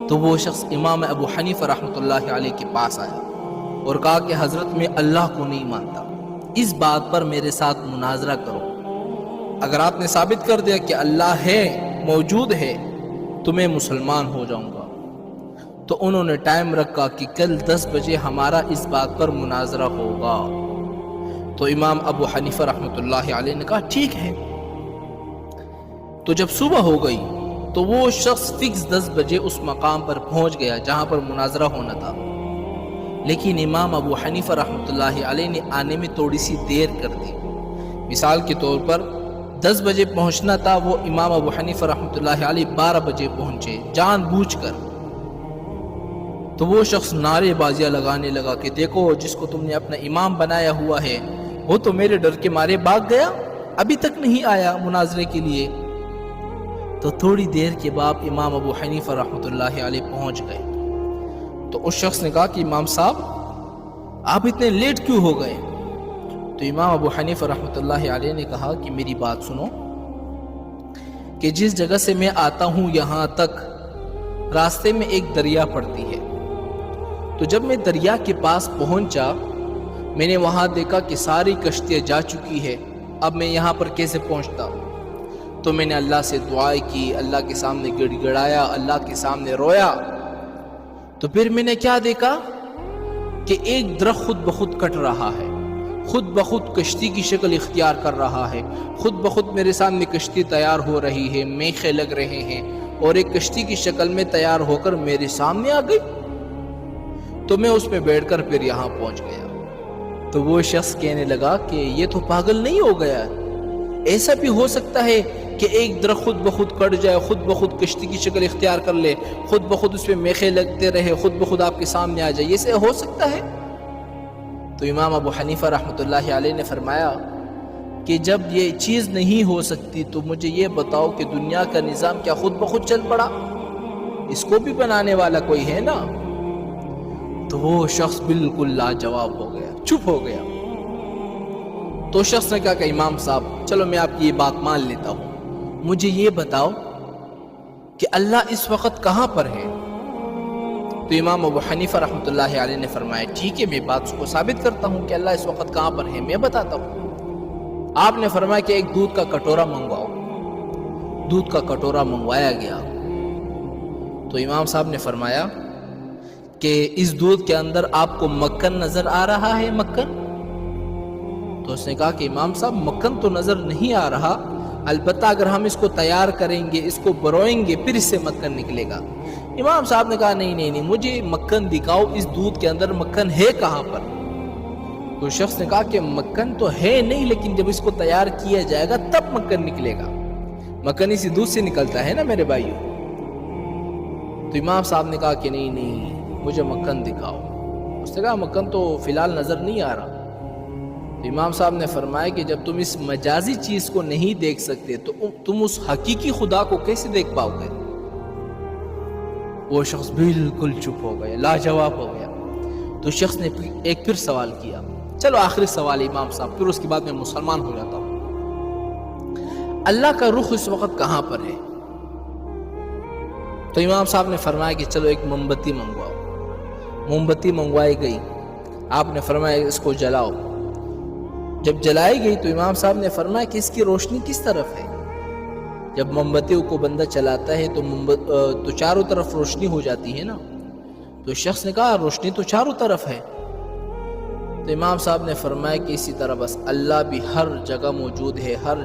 تو وہ شخص امام ابو حنیفہ رحمۃ اللہ علیہ کے پاس آیا اور کہا کہ حضرت میں اللہ کو نہیں مانتا، اس بات پر میرے ساتھ مناظرہ کرو، اگر آپ نے ثابت کر دیا کہ اللہ ہے، موجود ہے، تو میں مسلمان ہو جاؤں گا۔ تو انہوں نے ٹائم رکھا کہ کل 10 بجے ہمارا اس بات پر مناظرہ ہوگا۔ تو امام ابو حنیفہ رحمۃ اللہ علیہ نے کہا ٹھیک ہے۔ تو جب صبح ہو گئی تو وہ شخص فکس 10 بجے اس مقام پر پہنچ گیا جہاں پر مناظرہ ہونا تھا، لیکن امام ابو حنیفہ رحمۃ اللہ علیہ نے آنے میں تھوڑی سی دیر کر دی۔ مثال کے طور پر 10 بجے پہنچنا تھا، وہ امام ابو حنیفہ رحمۃ اللہ علیہ 12 بجے پہنچے جان بوجھ کر۔ تو وہ شخص نعرے بازیاں لگانے لگا کہ دیکھو جس کو تم نے اپنا امام بنایا ہوا ہے وہ تو میرے ڈر کے مارے بھاگ گیا، ابھی تک نہیں آیا مناظرے کے لیے۔ تو تھوڑی دیر کے بعد امام ابو حنیفہ رحمۃ اللہ علیہ پہنچ گئے۔ تو اس شخص نے کہا کہ امام صاحب آپ اتنے لیٹ کیوں ہو گئے؟ تو امام ابو حنیفہ رحمۃ اللہ علیہ نے کہا کہ میری بات سنو، کہ جس جگہ سے میں آتا ہوں یہاں تک راستے میں ایک دریا پڑتی ہے، تو جب میں دریا کے پاس پہنچا میں نے وہاں دیکھا کہ ساری کشتیاں جا چکی ہے، اب میں یہاں پر کیسے پہنچتا؟ تو میں نے اللہ سے دعائیں کی، اللہ کے سامنے گڑ گڑایا، اللہ کے سامنے رویا۔ تو پھر میں نے کیا دیکھا کہ ایک درخت خود بخود کٹ رہا ہے، خود بخود کشتی کی شکل اختیار کر رہا ہے، خود بخود میرے سامنے کشتی تیار ہو رہی ہے، میخے لگ رہے ہیں اور ایک کشتی کی شکل میں تیار ہو کر میرے سامنے آ گئی۔ تو میں اس میں بیٹھ کر پھر یہاں پہنچ گیا۔ تو وہ شخص کہنے لگا کہ یہ تو پاگل نہیں ہو گیا، ایسا بھی ہو سکتا ہے کہ ایک درخت خود بخود کٹ جائے، خود بخود کشتی کی شکل اختیار کر لے، خود بخود اس پہ میخے لگتے رہے، خود بخود آپ کے سامنے آ جائے، یہ سے ہو سکتا ہے؟ تو امام ابو حنیفہ رحمۃ اللہ علیہ نے فرمایا کہ جب یہ چیز نہیں ہو سکتی تو مجھے یہ بتاؤ کہ دنیا کا نظام کیا خود بخود چل پڑا؟ اس کو بھی بنانے والا کوئی ہے نا؟ تو وہ شخص بالکل لاجواب ہو گیا، چپ ہو گیا۔ تو شخص نے کہا کہ امام صاحب چلو میں آپ کی یہ بات مان لیتا ہوں، مجھے یہ بتاؤ کہ اللہ اس وقت کہاں پر ہے؟ تو امام ابو حنیفہ رحمۃ اللہ علیہ نے فرمایا ٹھیک ہے میں بات کو ثابت کرتا ہوں کہ اللہ اس وقت کہاں پر ہے، میں بتاتا ہوں۔ آپ نے فرمایا کہ ایک دودھ کا کٹورا منگواؤ۔ دودھ کا کٹورا منگوایا گیا۔ تو امام صاحب نے فرمایا کہ اس دودھ کے اندر آپ کو مکھن نظر آ رہا ہے؟ مکھن؟ تو اس نے کہا کہ امام صاحب مکھن تو نظر نہیں آ رہا، البتہ اگر ہم اس کو تیار کریں گے، اس کو بروئیں گے، پھر اس سے مکھن نکلے گا۔ امام صاحب نے کہا نہیں مجھے مکھن دکھاؤ، اس دودھ کے اندر مکھن ہے کہاں پر؟ تو شخص نے کہا کہ مکھن تو ہے نہیں، لیکن جب اس کو تیار کیا جائے گا تب مکھن نکلے گا، مکھن اسی دودھ سے نکلتا ہے نا میرے بھائیوں۔ تو امام صاحب نے کہا کہ نہیں مجھے مکھن دکھاؤ۔ اس نے کہا مکھن تو فی الحال نظر نہیں آ رہا۔ تو امام صاحب نے فرمایا کہ جب تم اس مجازی چیز کو نہیں دیکھ سکتے تو تم اس حقیقی خدا کو کیسے دیکھ پاؤ گے؟ وہ شخص بالکل چپ ہو گیا، لاجواب ہو گیا۔ تو شخص نے ایک پھر سوال کیا، چلو آخری سوال امام صاحب، پھر اس کے بعد میں مسلمان ہو جاتا ہوں، اللہ کا رخ اس وقت کہاں پر ہے؟ تو امام صاحب نے فرمایا کہ چلو ایک موم بتی منگواؤ۔ موم بتی منگوائی گئی، آپ نے فرمایا اس کو جلاؤ۔ جب جلائی گئی تو امام صاحب نے فرمایا کہ اس کی روشنی کس طرف ہے؟ جب موم بتی کو بندہ چلاتا ہے تو چاروں طرف روشنی ہو جاتی ہے نا؟ تو شخص نے کہا روشنی تو چاروں طرف ہے۔ تو امام صاحب نے فرمایا کہ اسی طرح بس اللہ بھی ہر جگہ موجود ہے، ہر